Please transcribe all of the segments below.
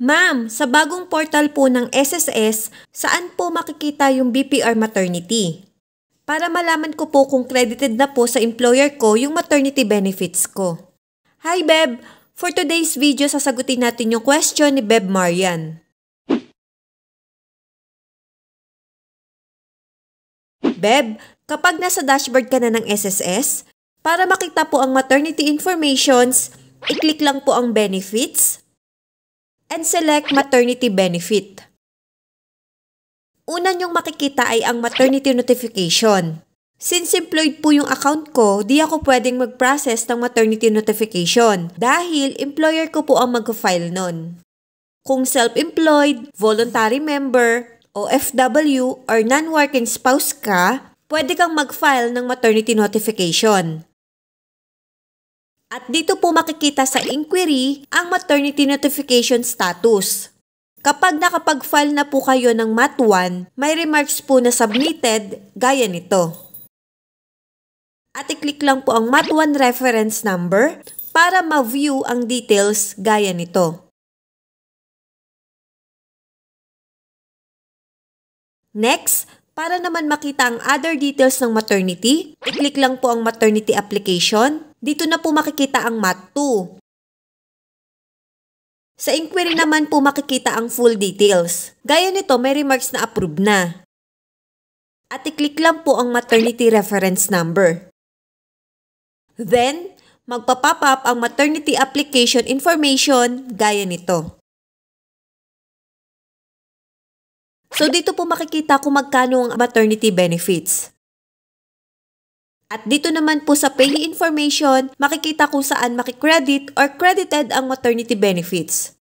Ma'am, sa bagong portal po ng SSS, saan po makikita yung BPR maternity? Para malaman ko po kung credited na po sa employer ko yung maternity benefits ko. Hi Beb! For today's video, sasagutin natin yung question ni Beb Marian. Beb, kapag nasa dashboard ka na ng SSS, para makita po ang maternity informations, i-click lang po ang benefits and select maternity benefit. Una niyong makikita ay ang maternity notification. Since employed po yung account ko, di ako pwedeng mag-process ng maternity notification dahil employer ko po ang mag-file nun. Kung self-employed, voluntary member, OFW, or non-working spouse ka, pwede kang mag-file ng maternity notification. At dito po makikita sa inquiry ang maternity notification status. Kapag nakapag-file na po kayo ng MAT1, may remarks po na submitted gaya nito. At i-click lang po ang MAT1 reference number para ma-view ang details gaya nito. Next, para naman makita ang other details ng maternity, i-click lang po ang maternity application. Dito na po makikita ang MAT2. Sa inquiry naman po makikita ang full details. Gaya nito, may remarks na approved na. At i-click lang po ang maternity reference number. Then, magpa-pop up ang maternity application information gaya nito. So dito po makikita kung magkano ang maternity benefits. At dito naman po sa payee information, makikita kung saan makikredit or credited ang maternity benefits.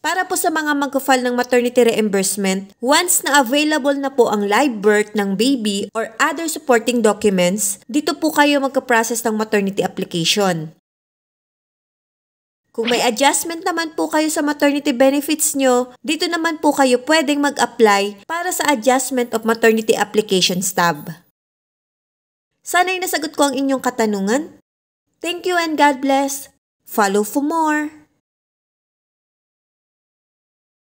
Para po sa mga mag-file ng maternity reimbursement, once na available na po ang live birth ng baby or other supporting documents, dito po kayo magka-process ng maternity application. Kung may adjustment naman po kayo sa maternity benefits nyo, dito naman po kayo pwedeng mag-apply para sa Adjustment of Maternity Applications tab. Sana'y nasagot ko ang inyong katanungan. Thank you and God bless. Follow for more.